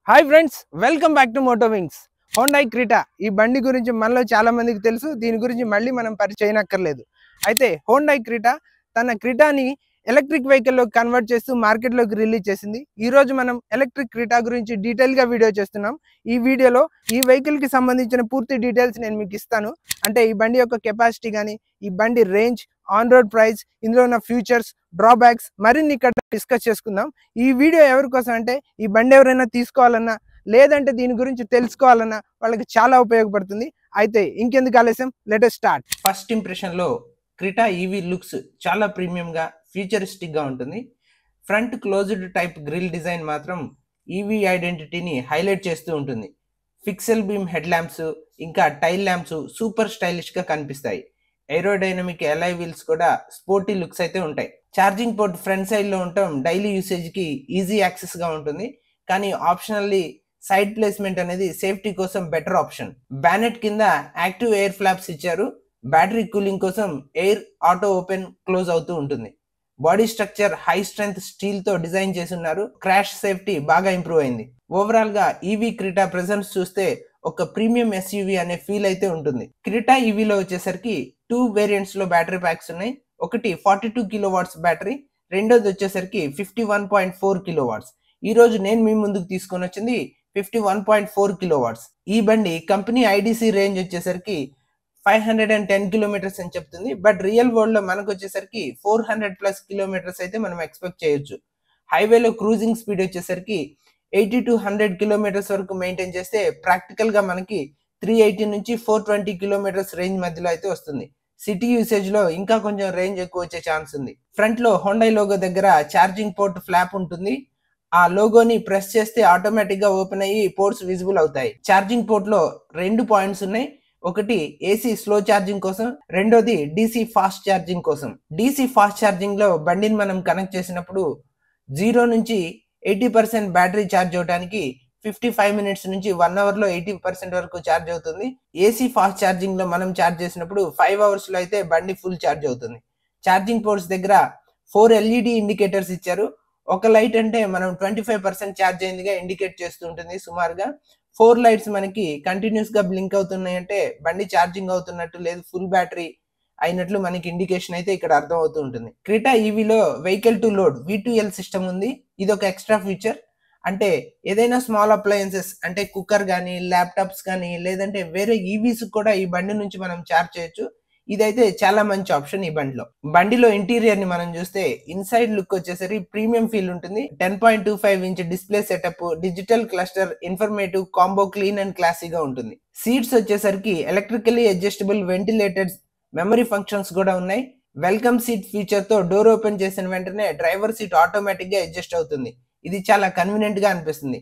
Hi friends, welcome back to Moto Wings. Hyundai Creta ఈ బండి గురించి మనలో చాలా మందికి తెలుసు. దీని గురించి మళ్ళీ మనం పరిచయం అక్కర్లేదు. అయితే హోండాయ్ క్రీటా తన క్రీటాని ఎలక్ట్రిక్ వెహికల్లో కన్వర్ట్ చేస్తూ మార్కెట్లోకి రిలీజ్ చేసింది. ఈ రోజు మనం ఎలక్ట్రిక్ క్రీటా గురించి డీటెయిల్గా వీడియో చేస్తున్నాం. ఈ వీడియోలో ఈ వెహికల్కి సంబంధించిన పూర్తి డీటెయిల్స్ నేను మీకు ఇస్తాను. అంటే ఈ బండి యొక్క కెపాసిటీ కానీ, ఈ బండి రేంజ్, ఆన్ రోడ్ ప్రైస్, ఇందులో ఉన్న ఫ్యూచర్స్, డ్రాబ్యాక్స్ మరిన్ని ఇక్కడ డిస్కస్ చేసుకుందాం. ఈ వీడియో ఎవరి కోసం అంటే ఈ బండి ఎవరైనా తీసుకోవాలన్నా లేదంటే దీని గురించి తెలుసుకోవాలన్నా వాళ్ళకి చాలా ఉపయోగపడుతుంది. అయితే ఇంకెందుకు ఆలస్యం, let us start. First impression లో క్రీటా ఈవీ లుక్స్ చాలా ప్రీమియం గా ఫ్యూచరిస్టిక్ గా ఉంటుంది. Front closed type grille design మాత్రం ఈవీ ఐడెంటిటీని హైలైట్ చేస్తూ ఉంటుంది. ఫిక్సెల్ బీమ్ హెడ్ ల్యాంప్స్ ఇంకా టైల్ ల్యాంప్స్ సూపర్ స్టైలిష్ గా కనిపిస్తాయి. ఏరోడైనమిక్ ఎలాయ్ వీల్స్ కూడా స్పోర్టీ లుక్స్ అయితే ఉంటాయి. ఛార్జింగ్ పోర్ట్ ఫ్రంట్ సైడ్ లో ఉండటం డైలీ యూసేజ్ కి ఈజీ యాక్సెస్ గా ఉంటుంది. కానీ ఆప్షనల్లీ సైడ్ ప్లేస్మెంట్ అనేది సేఫ్టీ కోసం బెటర్ ఆప్షన్. బ్యానెట్ కింద యాక్టివ్ ఎయిర్ ఫ్లాప్స్ ఇచ్చారు. బ్యాటరీ కూలింగ్ కోసం ఎయిర్ ఆటో ఓపెన్ క్లోజ్ అవుతూ ఉంటుంది. Body structure high strength steel తో డిజైన్ చేసి ఉన్నారు. క్రాష్ సేఫ్టీ బాగా ఇంప్రూవ్ అయింది. ఓవరాల్ గా ఈవీ క్రీటా ప్రెజెన్స్ చూస్తే ఒక ప్రీమియం ఎస్యూవీ అనే ఫీల్ అయితే ఉంటుంది. క్రీటా ఈవీలో వచ్చేసరికి 2 వేరియంట్స్ లో బ్యాటరీ ప్యాక్స్ ఉన్నాయి. ఒకటి 42 కిలో వాట్స్ బ్యాటరీ, రెండోది వచ్చేసరికి 51.4 కిలో వాట్స్. ఈ రోజు నేను మీ ముందుకు తీసుకొని వచ్చింది 51.4 కిలో వాట్స్. ఈ బండి కంపెనీ ఐడిసి రేంజ్ వచ్చేసరికి 510 కిలోమీటర్స్ అని చెప్తుంది. బట్ రియల్ వరల్డ్ లో మనకు వచ్చేసరికి 400+ కిలోమీటర్స్ అయితే మనం ఎక్స్పెక్ట్ చేయొచ్చు. హైవేలో క్రూజింగ్ స్పీడ్ వచ్చేసరికి 80 to 100 కిలోమీటర్స్ వరకు మెయింటైన్ చేస్తే ప్రాక్టికల్ గా మనకి 380 నుంచి 420 కిలోమీటర్స్ రేంజ్ మధ్యలో అయితే వస్తుంది. సిటీ యూసేజ్ లో ఇంకా కొంచెం రేంజ్ ఎక్కువ వచ్చే ఛాన్స్ ఉంది. ఫ్రంట్ లో హోండాయ్ లోగో దగ్గర ఛార్జింగ్ పోర్ట్ ఫ్లాప్ ఉంటుంది. ఆ లోగోని ప్రెస్ చేస్తే ఆటోమేటిక్ గా ఓపెన్ అయ్యి పోర్ట్స్ విజిబుల్ అవుతాయి. ఛార్జింగ్ పోర్ట్ లో 2 పాయింట్స్ ఉన్నాయి. ఒకటి ఏసీ స్లో ఛార్జింగ్ కోసం, రెండోది డీసీ ఫాస్ట్ ఛార్జింగ్ కోసం. డీసీ ఫాస్ట్ ఛార్జింగ్ లో బండిని మనం కనెక్ట్ చేసినప్పుడు 0 నుంచి 80% బ్యాటరీ ఛార్జ్ అవడానికి 55 మినిట్స్ నుంచి 1 అవర్ లో 80% వరకు ఛార్జ్ అవుతుంది. ఏసీ ఫాస్ట్ ఛార్జింగ్ లో మనం ఛార్జ్ చేసినప్పుడు 5 అవర్స్ లో అయితే బండి ఫుల్ ఛార్జ్ అవుతుంది. ఛార్జింగ్ పోర్ట్స్ దగ్గర 4 ఎల్ఈడి ఇండికేటర్స్ ఇచ్చారు. ఒక లైట్ అంటే మనం 25% ఛార్జ్ అయిందిగా ఇండికేట్ చేస్తూ ఉంటుంది సుమారుగా. 4 లైట్స్ మనకి కంటిన్యూస్ గా బ్లింక్ అవుతున్నాయి అంటే బండి ఛార్జింగ్ అవుతున్నట్టు, లేదు ఫుల్ బ్యాటరీ అయినట్లు మనకి ఇండికేషన్ అయితే ఇక్కడ అర్థం అవుతూ ఉంటుంది. క్రీటా ఈవీలో vehicle to load V2L system ఉంది. ఇది ఒక ఎక్స్ట్రా ఫీచర్. అంటే ఏదైనా స్మాల్ అప్లయన్సెస్ అంటే కుక్కర్ కానీ, ల్యాప్టాప్స్ కానీ, లేదంటే వేరే ఈవీస్ కూడా ఈ బండి నుంచి మనం ఛార్జ్ చేయొచ్చు. ఇదైతే చాలా మంచి ఆప్షన్ ఈ బండిలో ఇంటీరియర్ ని మనం చూస్తే ఇన్సైడ్ లుక్ వచ్చేసరికి ప్రీమియం ఫీల్ ఉంటుంది. 10.25 inch display setup, digital cluster, informative combo clean and క్లాసీగా ఉంటుంది. సీట్స్ వచ్చేసరికి electrically adjustable ventilated memory functions కూడా ఉన్నాయి. వెల్కమ్ సీట్ ఫీచర్ తో డోర్ ఓపెన్ చేసిన వెంటనే డ్రైవర్ సీట్ ఆటోమేటిక్ గా అడ్జస్ట్ అవుతుంది. ఇది చాలా కన్వీనియంట్ గా అనిపిస్తుంది.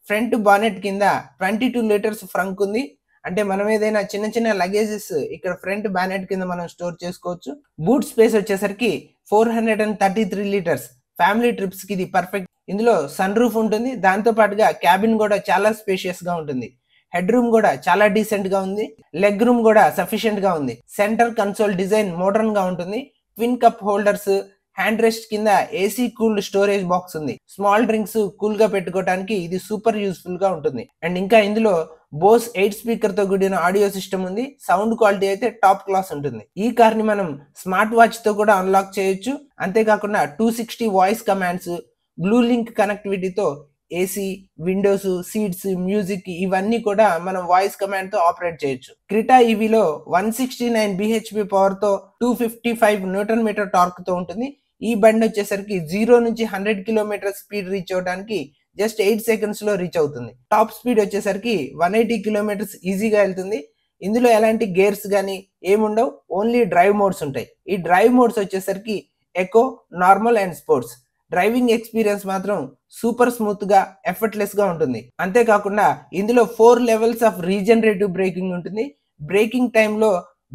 ఫ్రంట్ బానెట్ కింద 22 లీటర్స్ ఫ్రంక్ ఉంది. అంటే మనం ఏదైనా చిన్న చిన్న లగేజెస్ ఇక్కడ ఫ్రంట్ బానెట్ కింద మనం స్టోర్ చేసుకోవచ్చు. బూట్ స్పేస్ వచ్చేసరికి 433 లీటర్స్. ఫ్యామిలీ ట్రిప్స్ కి ఇది పర్ఫెక్ట్. ఇందులో సన్ రూఫ్ ఉంటుంది. దాంతో పాటుగా క్యాబిన్ కూడా చాలా స్పేషియస్ గా ఉంటుంది. హెడ్ రూమ్ కూడా చాలా డీసెంట్ గా ఉంది. లెగ్ రూమ్ కూడా సఫిషియెంట్ గా ఉంది. సెంటర్ కన్సోల్ డిజైన్ మోడర్న్ గా ఉంటుంది. Twin cup holders, hand rest కింద ఏసీ కూల్డ్ స్టోరేజ్ బాక్స్ ఉంది. స్మాల్ డ్రింక్స్ కూల్ గా పెట్టుకోవడానికి ఇది సూపర్ యూస్ఫుల్ గా ఉంటుంది. అండ్ ఇంకా ఇందులో బోస్ 8 స్పీకర్ తో కూడిన ఆడియో సిస్టమ్ ఉంది. సౌండ్ క్వాలిటీ అయితే టాప్ క్లాస్ ఉంటుంది. ఈ కార్ ని మనం స్మార్ట్ వాచ్ తో కూడా అన్లాక్ చేయొచ్చు. అంతేకాకుండా 260 వాయిస్ కమాండ్స్, బ్లూ లింక్ కనెక్టివిటీతో ఏసీ, విండోస్, సీట్స్, మ్యూజిక్ ఇవన్నీ కూడా మనం వాయిస్ కమాండ్ తో ఆపరేట్ చేయొచ్చు. క్రీటా ఈవీలో 169 bhp పవర్ తో 255 న్యూటన్ మీటర్ టార్క్ తో ఉంటుంది. ఈ బండి వచ్చేసరికి 0 నుంచి 100 కిలోమీటర్ స్పీడ్ రీచ్ అవడానికి జస్ట్ 8 సెకండ్స్ లో రీచ్ అవుతుంది. టాప్ స్పీడ్ వచ్చేసరికి 180 కిలోమీటర్స్ ఈజీగా వెళ్తుంది. ఇందులో ఎలాంటి గేర్స్ కానీ ఏముండవు, ఓన్లీ డ్రైవ్ మోడ్స్ ఉంటాయి. ఈ డ్రైవ్ మోడ్స్ వచ్చేసరికి eco, normal and sports. Driving experience మాత్రం సూపర్ స్మూత్ గా, ఎఫర్ట్లెస్ గా ఉంటుంది. అంతేకాకుండా ఇందులో 4 లెవెల్స్ ఆఫ్ రీజనరేటివ్ బ్రేకింగ్ ఉంటుంది. బ్రేకింగ్ టైంలో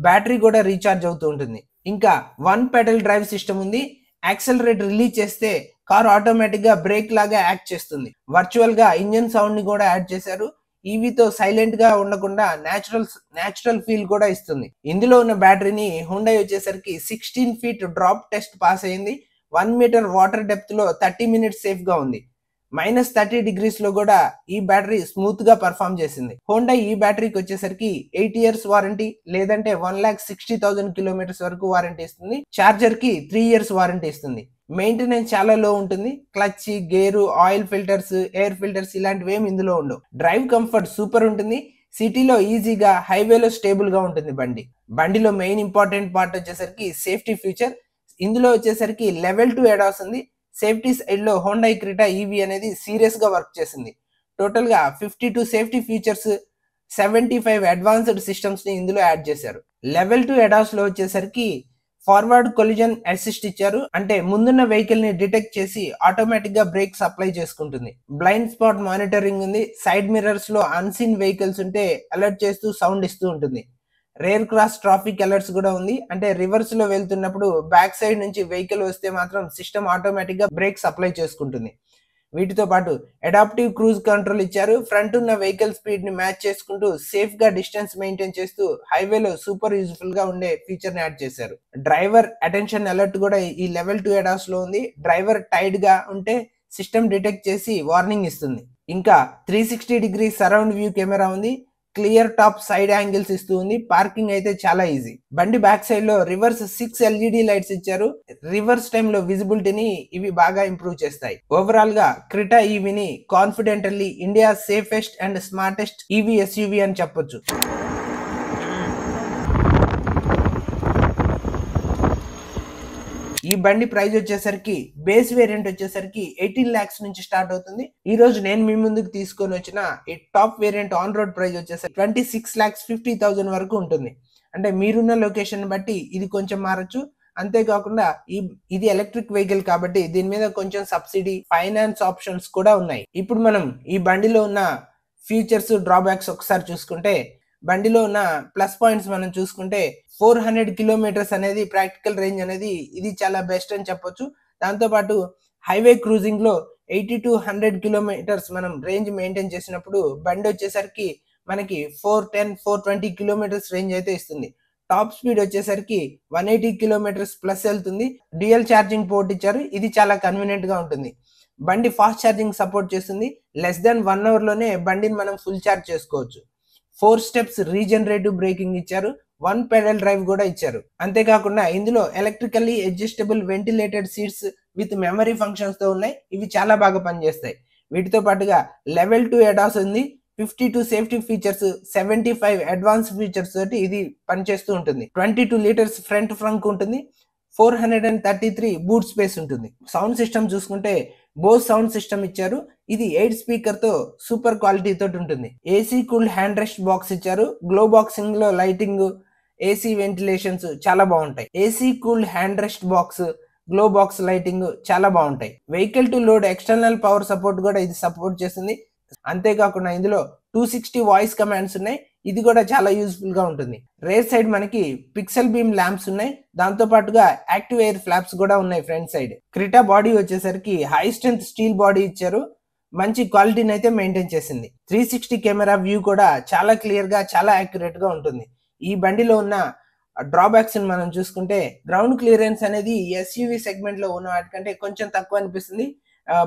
బ్యాటరీ కూడా రీఛార్జ్ అవుతూ ఉంటుంది. ఇంకా 1 పెడల్ డ్రైవ్ సిస్టమ్ ఉంది. యాక్సెలరేట్ రిలీజ్ చేస్తే కార్ ఆటోమేటిక్ గా బ్రేక్ లాగా యాక్ట్ చేస్తుంది. వర్చువల్ గా ఇంజన్ సౌండ్ ని కూడా యాడ్ చేశారు. ఈవీతో సైలెంట్ గా ఉండకుండా నేచురల్ ఫీల్ కూడా ఇస్తుంది. ఇందులో ఉన్న బ్యాటరీని హుండాయ్ వచ్చేసరికి 16 ఫీట్ డ్రాప్ టెస్ట్ పాస్ అయింది. 1 మీటర్ వాటర్ డెప్త్ లో 30 మినిట్స్ సేఫ్ గా ఉంది. -30 degrees లో కూడా ఈ బ్యాటరీ స్మూత్ గా పర్ఫామ్ చేసింది. హోండా ఈ బ్యాటరీకి వచ్చేసరికి 8 years వారంటీ లేదంటే 1,60,000 కిలోమీటర్స్ వరకు వారంటీ ఇస్తుంది. చార్జర్ కి 3 years వారంటీ ఇస్తుంది. మెయింటెనెన్స్ చాలా లో ఉంటుంది. Clutch, gear, oil filters, air filters ఇలాంటివి ఏమి ఇందులో ఉండవు. డ్రైవ్ కంఫర్ట్ సూపర్ ఉంటుంది. సిటీలో ఈజీగా, హైవేలో స్టేబుల్ గా ఉంటుంది బండిలో మెయిన్ ఇంపార్టెంట్ పార్ట్ వచ్చేసరికి సేఫ్టీ ఫీచర్. ఇందులో వచ్చేసరికి లెవెల్ 2 ADAS ఉంది. సేఫ్టీ సైడ్ లో హోండా క్రెటా ఈవీ అనేది సీరియస్ గా వర్క్ చేసింది. టోటల్ గా 52 సేఫ్టీ ఫీచర్స్, 75 అడ్వాన్స్డ్ సిస్టమ్స్ ని ఇందులో యాడ్ చేశారు. లెవెల్ 2 ADAS లో వచ్చేసరికి ఫార్వర్డ్ కొలిజన్ అసిస్ట్ ఇచ్చారు. అంటే ముందున్న వెహికల్ ని డిటెక్ట్ చేసి ఆటోమేటిక్ గా బ్రేక్స్ అప్లై చేసుకుంటుంది. బ్లైండ్ స్పాట్ మానిటరింగ్ ఉంది. సైడ్ మిర్రర్స్ లో అన్సీన్ వెహికల్స్ ఉంటే అలర్ట్ చేస్తూ సౌండ్ ఇస్తూ ఉంటుంది. రేర్ క్రాస్ ట్రాఫిక్ అలర్ట్స్ కూడా ఉంది. అంటే రివర్స్ లో వెళ్తున్నప్పుడు బ్యాక్ సైడ్ నుంచి వెహికల్ వస్తే మాత్రం సిస్టమ్ ఆటోమేటిక్ గా బ్రేక్స్ అప్లై చేసుకుంటుంది. వీటితో పాటు అడాప్టివ్ క్రూజ్ కంట్రోల్ ఇచ్చారు. ఫ్రంట్ ఉన్న వెహికల్ స్పీడ్ ని మ్యాచ్ చేసుకుంటూ సేఫ్ గా డిస్టెన్స్ మెయింటైన్ చేస్తూ హైవేలో సూపర్ యూజ్ఫుల్ గా ఉండే ఫీచర్ ని యాడ్ చేశారు. డ్రైవర్ అటెన్షన్ అలర్ట్ కూడా ఈ లెవెల్ 2 ADAS లో ఉంది. డ్రైవర్ టైర్డ్ గా ఉంటే సిస్టమ్ డిటెక్ట్ చేసి వార్నింగ్ ఇస్తుంది. ఇంకా 360 degree సరౌండ్ వ్యూ కెమెరా ఉంది. క్లియర్ టాప్ సైడ్ యాంగిల్స్ ఇస్తూ ఉంది. పార్కింగ్ అయితే చాలా ఈజీ. బండి బ్యాక్ సైడ్ లో రివర్స్ 6 LED లైట్స్ ఇచ్చారు. రివర్స్ టైమ్ లో విజిబిలిటీని ఇవి బాగా ఇంప్రూవ్ చేస్తాయి. ఓవరాల్ గా క్రెటా ఈవీని confidently India safest and smartest EV SUV అని చెప్పొచ్చు. ఈ బండి ప్రైస్ వచ్చేసరికి బేస్ వేరియంట్ వచ్చేసరికి 18 lakhs నుంచి స్టార్ట్ అవుతుంది. ఈ రోజు నేను మీ ముందుకు తీసుకొని వచ్చిన ఈ top variant on road price వచ్చేసరికి 26,50,000 వరకు ఉంటుంది. అంటే మీరున్న లొకేషన్ బట్టి ఇది కొంచెం మారచ్చు. అంతేకాకుండా ఇది ఎలక్ట్రిక్ వెహికల్ కాబట్టి దీని మీద కొంచెం సబ్సిడీ, ఫైనాన్స్ ఆప్షన్స్ కూడా ఉన్నాయి. ఇప్పుడు మనం ఈ బండిలో ఉన్న ఫీచర్స్, డ్రాబ్యాక్స్ ఒకసారి చూసుకుంటే, బండిలో ఉన్న ప్లస్ పాయింట్స్ మనం చూసుకుంటే 400 kilometers అనేది ప్రాక్టికల్ రేంజ్ అనేది ఇది చాలా బెస్ట్ అని చెప్పొచ్చు. దాంతోపాటు హైవే క్రూజింగ్ లో 80 to 100 kilometers మనం రేంజ్ మెయింటైన్ చేసినప్పుడు బండి వచ్చేసరికి మనకి 410-420 kilometers రేంజ్ అయితే ఇస్తుంది. టాప్ స్పీడ్ వచ్చేసరికి 180 kilometers ప్లస్ వెళ్తుంది. డ్యూయల్ ఛార్జింగ్ పోర్ట్ ఇచ్చారు. ఇది చాలా కన్వీనియంట్ గా ఉంటుంది. బండి ఫాస్ట్ ఛార్జింగ్ సపోర్ట్ చేస్తుంది. లెస్ దాన్ 1 hour లోనే బండిని మనం ఫుల్ ఛార్జ్ చేసుకోవచ్చు. 4 steps రీజనరేటివ్ బ్రేకింగ్ ఇచ్చారు. 1 pedal డ్రైవ్ కూడా ఇచ్చారు. అంతేకాకుండా ఇందులో electrically adjustable ventilated seats with memory functions తో ఉన్నాయి. ఇవి చాలా బాగా పనిచేస్తాయి. వీటితో పాటుగా లెవెల్ 2 ADAS ఉంది. 52 సేఫ్టీ ఫీచర్స్, 75 అడ్వాన్స్ ఫీచర్స్ తోటి ఇది పనిచేస్తూ ఉంటుంది. 22 liters ఫ్రంట్ ట్రంక్ ఉంటుంది. 433 బూట్ స్పేస్ ఉంటుంది. సౌండ్ సిస్టమ్ చూసుకుంటే బోస్ సౌండ్ సిస్టమ్ ఇచ్చారు. ఇది 8 స్పీకర్ తో సూపర్ క్వాలిటీ తోటి ఉంటుంది. AC cooled hand rest box ఇచ్చారు. గ్లో బాక్సింగ్ లో లైటింగ్, ఏసీ వెంటిలేషన్స్ చాలా బాగుంటాయి. AC cooled hand rest box, glow box lighting చాలా బాగుంటాయి. Vehicle to load external power support కూడా ఇది సపోర్ట్ చేస్తుంది. అంతేకాకుండా ఇందులో 260 వాయిస్ కమాండ్స్ ఉన్నాయి. ఇది కూడా చాలా యూస్ఫుల్ గా ఉంటుంది. రేర్ సైడ్ మనకి పిక్సెల్ బీమ్ ల్యాంప్స్ ఉన్నాయి. దాంతో పాటుగా యాక్టివ్ ఎయిర్ ఫ్లాప్స్ కూడా ఉన్నాయి ఫ్రంట్ సైడ్. క్రెటా బాడీ వచ్చేసరికి హై స్ట్రెంత్ స్టీల్ బాడీ ఇచ్చారు. మంచి క్వాలిటీని అయితే మెయింటైన్ చేసింది. 360 కెమెరా వ్యూ కూడా చాలా క్లియర్ గా, చాలా యాక్యురేట్ గా ఉంటుంది. ఈ బండిలో ఉన్న డ్రాబ్యాక్స్ మనం చూసుకుంటే గ్రౌండ్ క్లియరెన్స్ అనేది ఎస్యూవీ సెగ్మెంట్ లో ఉన్న వాటికంటే కొంచెం తక్కువ అనిపిస్తుంది.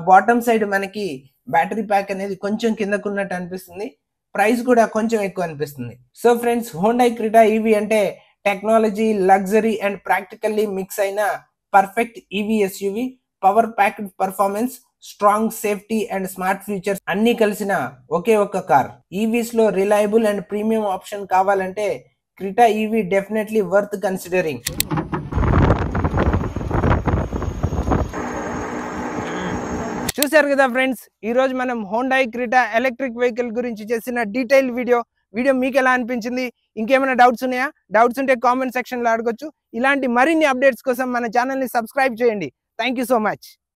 బాటమ్ సైడ్ మనకి బ్యాటరీ ప్యాక్ అనేది కొంచెం కిందకున్నట్టు అనిపిస్తుంది. ప్రైస్ కూడా కొంచెం ఎక్కువ అనిపిస్తుంది. So friends, Honda Creta EV అంటే technology, luxury and practically mix అయిన perfect EV SUV. Power packed performance, strong safety and smart features అన్ని కలిసిన ఒకే ఒక్క కార్. ఈవీస్ లో రిలయబుల్ అండ్ ప్రీమియం ఆప్షన్ కావాలంటే Creta EV definitely worth considering. చూశారు కదా ఫ్రెండ్స్, ఈ రోజు మనం హోండా క్రెటా ఎలక్ట్రిక్ వెహికల్ గురించి చేసిన డీటెయిల్ వీడియో మీకు ఎలా అనిపించింది? ఇంకేమైనా డౌట్స్ ఉన్నాయా? డౌట్స్ ఉంటే కామెంట్ సెక్షన్ లో అడగొచ్చు. ఇలాంటి మరిన్ని అప్డేట్స్ కోసం మన ఛానల్ ని సబ్స్క్రైబ్ చేయండి. Thank you so much.